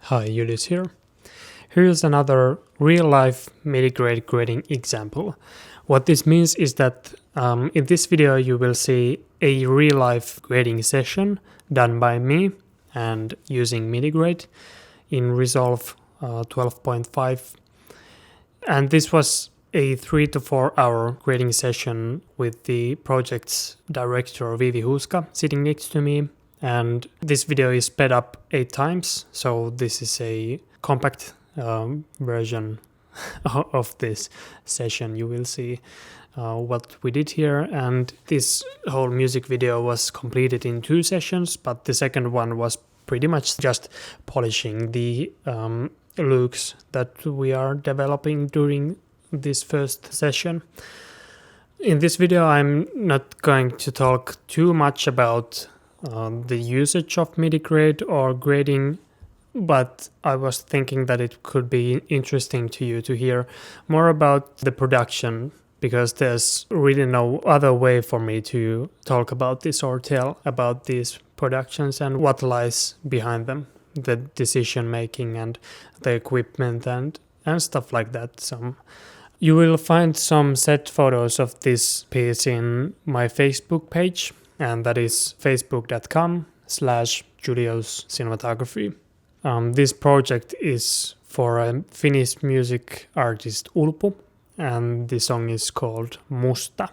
Hi, Julius here. Here's another real-life MIDIGrade grading example. What this means is that in this video you will see a real-life grading session done by me and using MIDIGrade in Resolve 12.5. And this was a 3 to 4 hour grading session with the project's director Vivi Huska sitting next to me. And this video is sped up 8 times, so this is a compact version of this session. You will see what we did here, and this whole music video was completed in 2 sessions, but the second one was pretty much just polishing the looks that we are developing during this first session. In this video I'm not going to talk too much about the usage of MIDIGrade or grading, but I was thinking that it could be interesting to you to hear more about the production, because there's really no other way for me to talk about this or tell about these productions and what lies behind them, the decision making and the equipment and stuff like that. So you will find some set photos of this piece in my Facebook page, and that is facebook.com/Julius Cinematography. This project is for a Finnish music artist Ulpu, and the song is called Musta.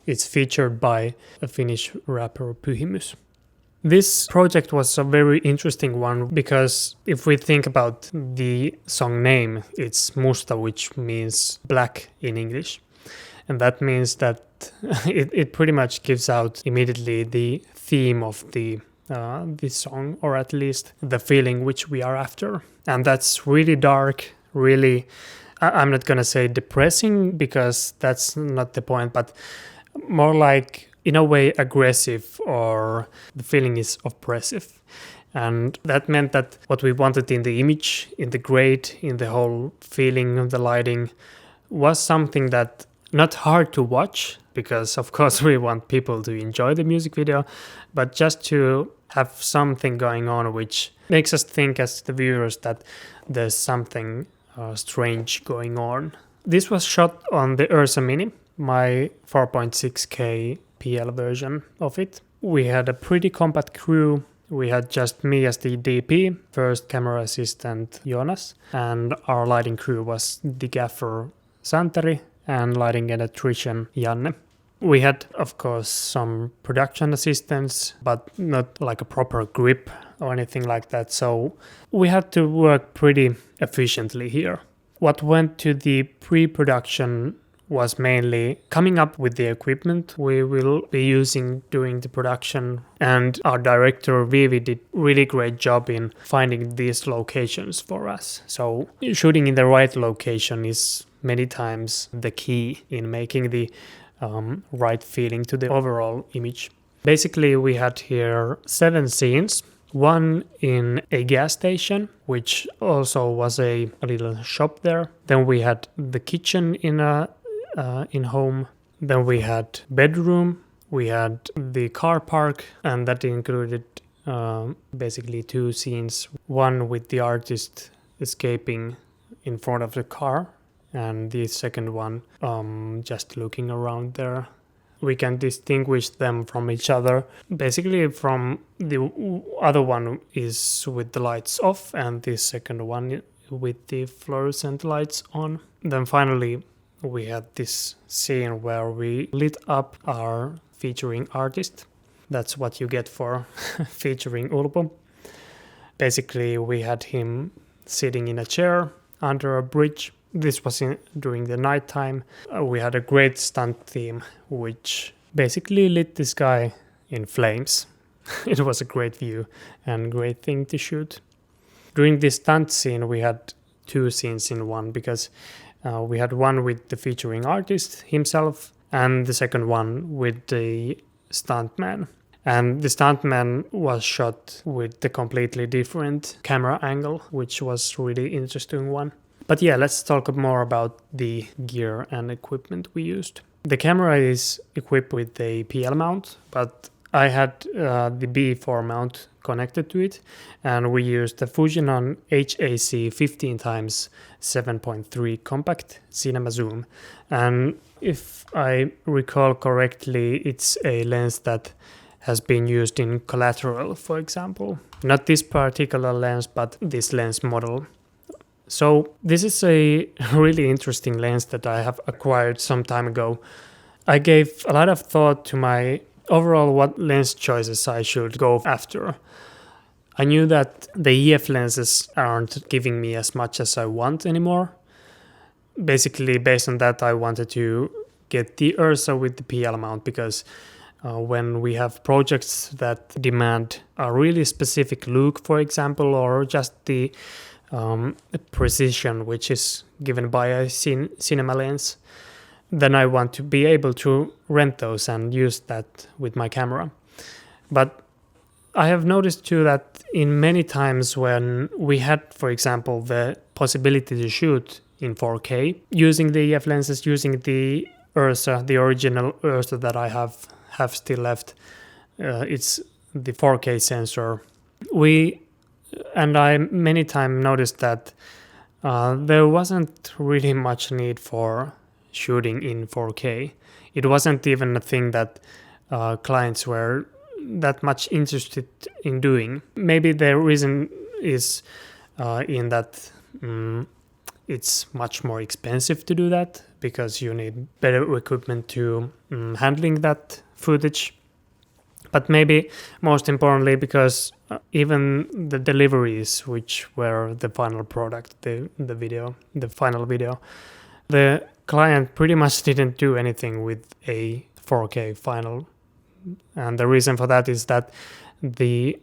It's featured by a Finnish rapper Pyhimys. This project was a very interesting one because if we think about the song name, it's Musta, which means black in English. And that means that it pretty much gives out immediately the theme of the song, or at least the feeling which we are after. And that's really dark, really, I'm not gonna say depressing because that's not the point, but more like in a way aggressive, or the feeling is oppressive. And that meant that what we wanted in the image, in the grade, in the whole feeling of the lighting was something that not hard to watch, because of course we want people to enjoy the music video, but just to have something going on which makes us think as the viewers that there's something strange going on. This was shot on the Ursa Mini, my 4.6K PL version of it. We had a pretty compact crew. We had just me as the DP, first camera assistant Jonas, and our lighting crew was the gaffer Santeri and lighting electrician Janne. We had, of course, some production assistants, but not like a proper grip or anything like that, so we had to work pretty efficiently here. What went to the pre-production was mainly coming up with the equipment we will be using during the production, and our director Vivi did really great job in finding these locations for us. So shooting in the right location is many times the key in making the right feeling to the overall image. Basically we had here 7 scenes. One in a gas station, which also was a little shop there. Then we had the kitchen in home. Then we had bedroom. We had the car park, and that included basically 2 scenes. One with the artist escaping in front of the car, and the second one just looking around there. We can distinguish them from each other. Basically from the other one is with the lights off, and the second one with the fluorescent lights on. Then finally we had this scene where we lit up our featuring artist. That's what you get for featuring Ulpu. Basically we had him sitting in a chair under a bridge. This was during the nighttime. We had a great stunt team which basically lit this guy in flames. It was a great view and great thing to shoot. During this stunt scene we had 2 scenes in one, because we had one with the featuring artist himself and the second one with the stuntman. And the stuntman was shot with the completely different camera angle, which was really interesting one. But yeah, let's talk more about the gear and equipment we used. The camera is equipped with a PL mount, but I had the B4 mount connected to it, and we used the Fujinon HAC 15x 7.3 compact cinema zoom. And if I recall correctly, it's a lens that has been used in Collateral, for example. Not this particular lens, but this lens model. So this is a really interesting lens that I have acquired some time ago. I gave a lot of thought to my overall what lens choices I should go after. I knew that the EF lenses aren't giving me as much as I want anymore. Basically, based on that, I wanted to get the Ursa with the PL mount, because when we have projects that demand a really specific look, for example, or just the precision which is given by a cinema lens, then I want to be able to rent those and use that with my camera. But I have noticed too that in many times when we had, for example, the possibility to shoot in 4K, using the EF lenses, using the Ursa, the original Ursa that I have still left, it's the 4K sensor. I many times noticed that there wasn't really much need for shooting in 4K. It wasn't even a thing that clients were that much interested in doing. Maybe the reason is in that it's much more expensive to do that, because you need better equipment to handling that footage. But maybe most importantly, because even the deliveries, which were the final product, the final video, the client pretty much didn't do anything with a 4K final. And the reason for that is that the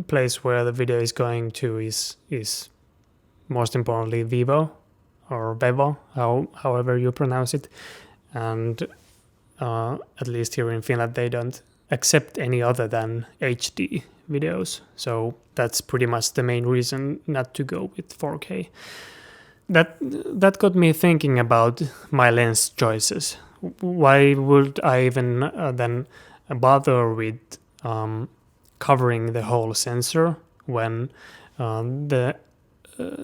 place where the video is going to is most importantly Vivo or Vevo, however you pronounce it. And at least here in Finland, they don't accept any other than HD videos. So that's pretty much the main reason not to go with 4K. That got me thinking about my lens choices. Why would I even then bother with covering the whole sensor when the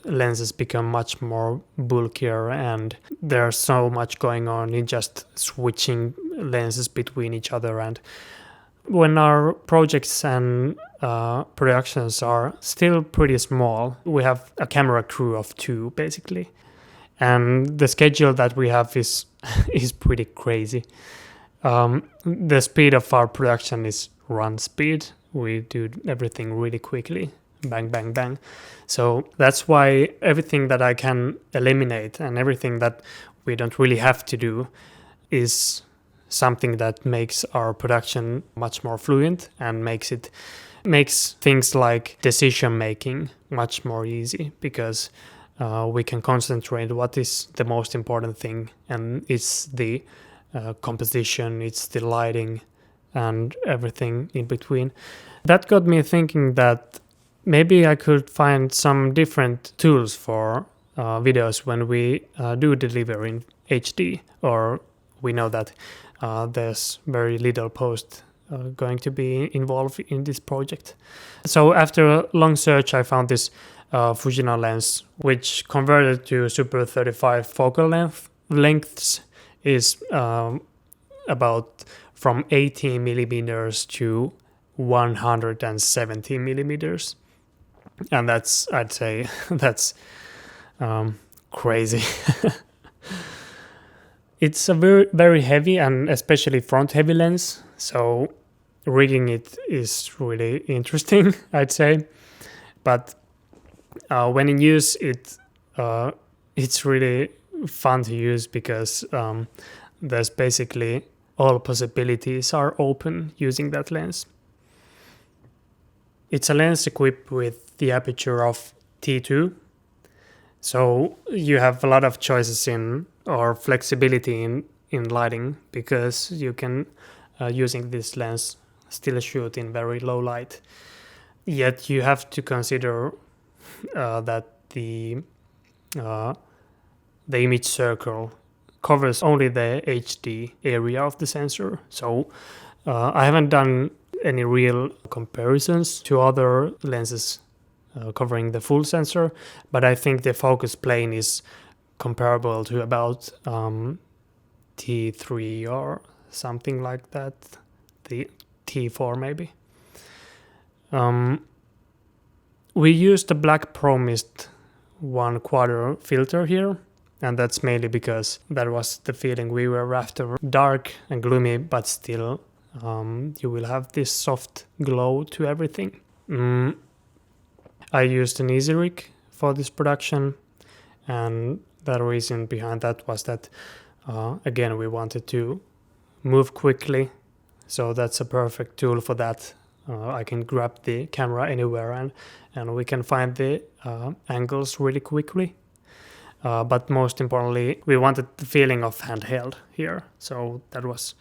lenses become much more bulkier and there's so much going on in just switching lenses between each other? And when our projects and productions are still pretty small, we have a camera crew of 2 basically, and the schedule that we have is pretty crazy. The speed of our production is run speed. We do everything really quickly, bang, bang, bang. So that's why everything that I can eliminate and everything that we don't really have to do is something that makes our production much more fluent and makes things like decision making much more easy, because we can concentrate what is the most important thing, and it's the composition, it's the lighting and everything in between. That got me thinking that maybe I could find some different tools for videos when we do deliver in HD, or we know that there's very little post going to be involved in this project. So after a long search, I found this Fujinon lens, which converted to Super 35 focal lengths is about from 80 millimeters to 170 millimeters. And that's, I'd say, that's crazy. It's a very, very heavy and especially front heavy lens. So rigging it is really interesting, I'd say. But when in use, it's really fun to use, because there's basically all possibilities are open using that lens. It's a lens equipped with the aperture of T2, so you have a lot of choices or flexibility in lighting, because you can using this lens still shoot in very low light. Yet you have to consider that the image circle covers only the HD area of the sensor. So I haven't done any real comparisons to other lenses covering the full sensor, but I think the focus plane is comparable to about T3 or something like that, the T4 maybe. We used the black Pro Mist 1/4 filter here, and that's mainly because that was the feeling we were after. Dark and gloomy, but still you will have this soft glow to everything. I used an easy rig for this production, and the reason behind that was that again we wanted to move quickly, so that's a perfect tool for that. I can grab the camera anywhere and we can find the angles really quickly. But most importantly, we wanted the feeling of handheld here. So that was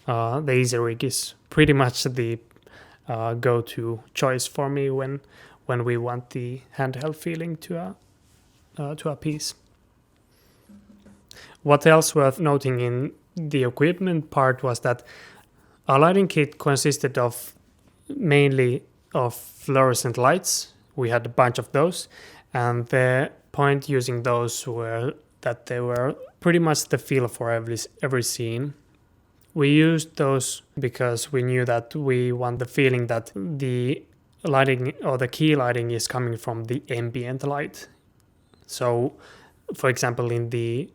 the easy rig is pretty much the go-to choice for me when we want the handheld feeling to a piece. What else worth noting in the equipment part was that our lighting kit consisted of mainly of fluorescent lights. We had a bunch of those, and the point using those were that they were pretty much the feel for every scene. We used those because we knew that we want the feeling that the lighting or the key lighting is coming from the ambient light. So, for example, in the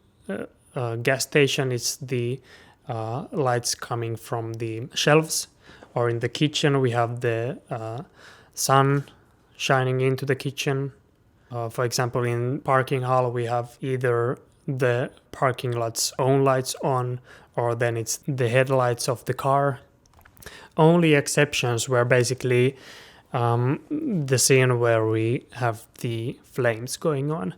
gas station, it's the lights coming from the shelves, or in the kitchen we have the sun shining into the kitchen. For example, in parking hall we have either the parking lot's own lights on, or then it's the headlights of the car. Only exceptions were basically the scene where we have the flames going on.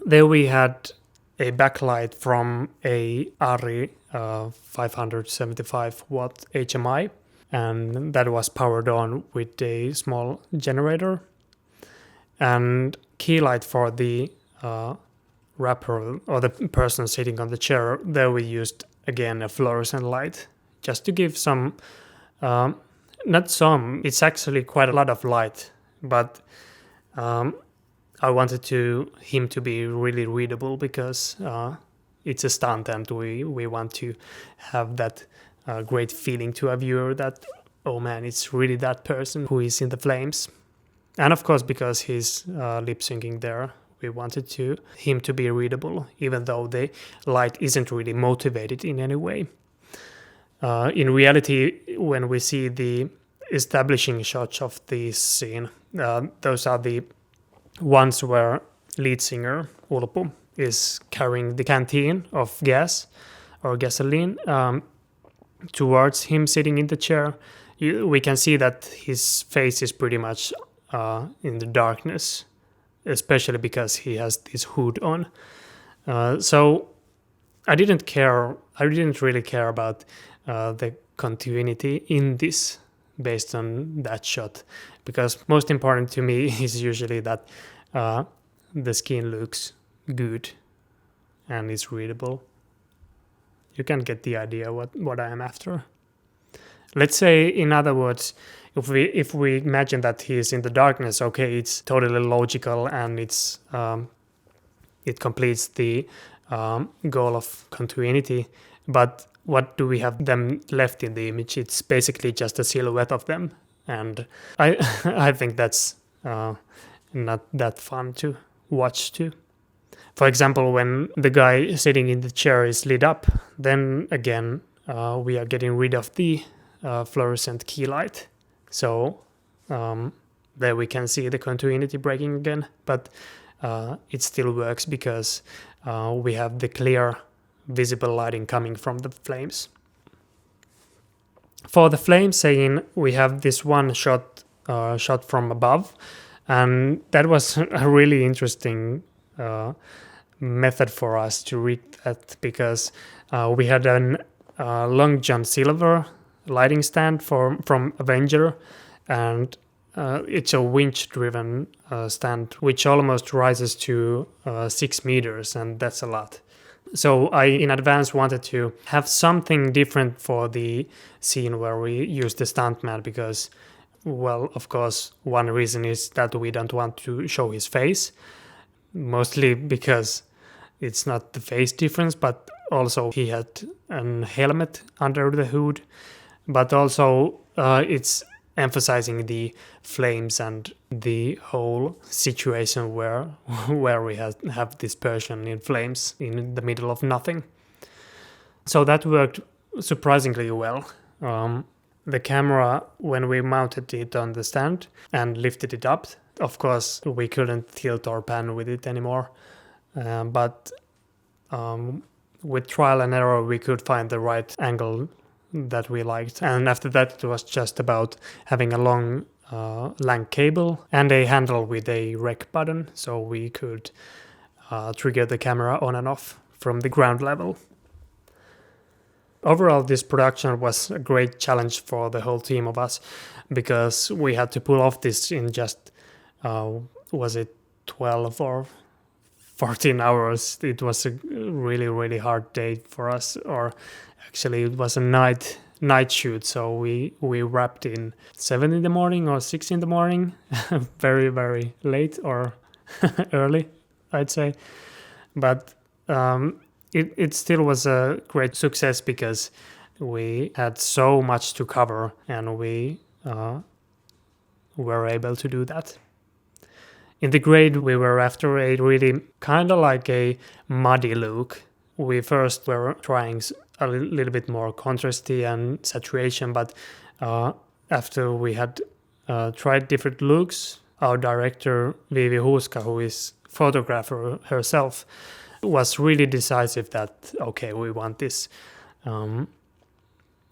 There we had a backlight from a ARRI 575 watt HMI, and that was powered on with a small generator. And key light for the rapper or the person sitting on the chair, there we used again a fluorescent light just to give some, it's actually quite a lot of light, but I wanted him to be really readable because it's a stunt and we want to have that great feeling to a viewer that, oh man, it's really that person who is in the flames. And of course, because he's lip syncing there, we wanted him to be readable, even though the light isn't really motivated in any way. In reality, when we see the establishing shots of this scene, those are the ones where lead singer Urpo is carrying the canteen of gas or gasoline towards him sitting in the chair. We can see that his face is pretty much in the darkness, especially because he has this hood on. So I didn't really care about the continuity in this based on that shot, because most important to me is usually that the skin looks good and is readable. You can get the idea what I am after. Let's say, in other words, if we imagine that he is in the darkness, okay, it's totally logical and it completes the goal of continuity. But what do we have them left in the image? It's basically just a silhouette of them, and I think that's not that fun to watch too. For example, when the guy sitting in the chair is lit up, then again we are getting rid of the fluorescent key light. So there we can see the continuity breaking again, but it still works because we have the clear visible lighting coming from the flames. For the flame scene, we have this one shot from above, and that was a really interesting method for us to rig that, because we had an Long John Silver lighting stand from Avenger, and it's a winch-driven stand which almost rises to 6 meters, and that's a lot. So I, in advance, wanted to have something different for the scene where we use the stuntman because, well, of course, one reason is that we don't want to show his face, mostly because it's not the face difference, but also he had a helmet under the hood, but also it's emphasizing the flames and the whole situation where we have this person in flames in the middle of nothing. So that worked surprisingly well. The camera, when we mounted it on the stand and lifted it up, of course we couldn't tilt or pan with it anymore, but with trial and error we could find the right angle that we liked. And after that it was just about having a long lang cable and a handle with a rec button, so we could trigger the camera on and off from the ground level. Overall, this production was a great challenge for the whole team of us because we had to pull off this in just, was it 12 or 14 hours? It was a really, really hard day for us, or actually it was a night shoot, so we wrapped in 7 in the morning or 6 in the morning, very, very late or early, I'd say. But it still was a great success because we had so much to cover and we were able to do that. In the grade, we were after a really kind of like a muddy look. We first were trying a little bit more contrasty and saturation, but after we had tried different looks, our director Vivi Huuska, who is photographer herself, was really decisive that, okay, we want this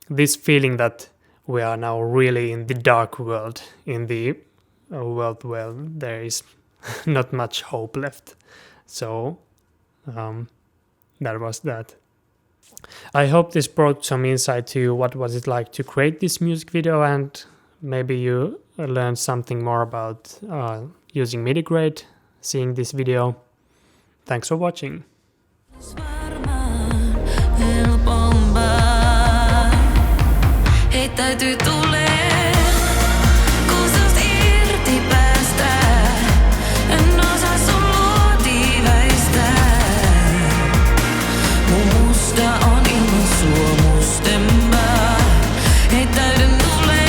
this feeling that we are now really in the dark world, in the world where there is not much hope left. So that was that. I hope this brought some insight to what was it like to create this music video, and maybe you learned something more about using MIDIGrade, seeing this video. Thanks for watching. Täytyy tulee, kun susta irti päästää. En osaa sun luotiin väistää. Mun musta on ilman sua mustempaa. Ei täydy tulee.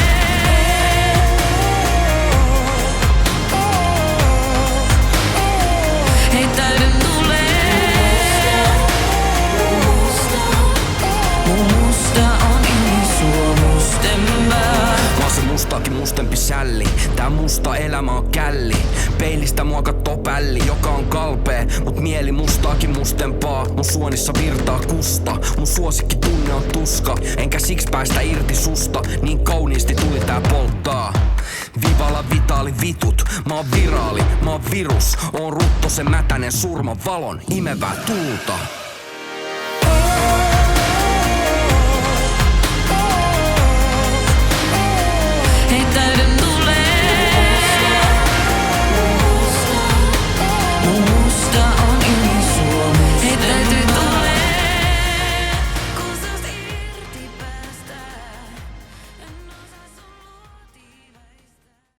Ei täydy tulee. Mun musta on ilman sua mustempaa. Mä oon se mustaakin mustempi sälli. Tää musta elämä on källi. Peilistä mua kattoo pälli, joka on kalpea, mut mieli mustaakin mustempaa. Mun suonissa virtaa kusta, mun suosikki tunne on tuska. Enkä siksi päästä irti susta, niin kauniisti tuli tää polttaa. Vivala vitaali vitut, mä oon viraali, mä oon virus. Oon ruttosen mätänen surman valon, imevää tuulta.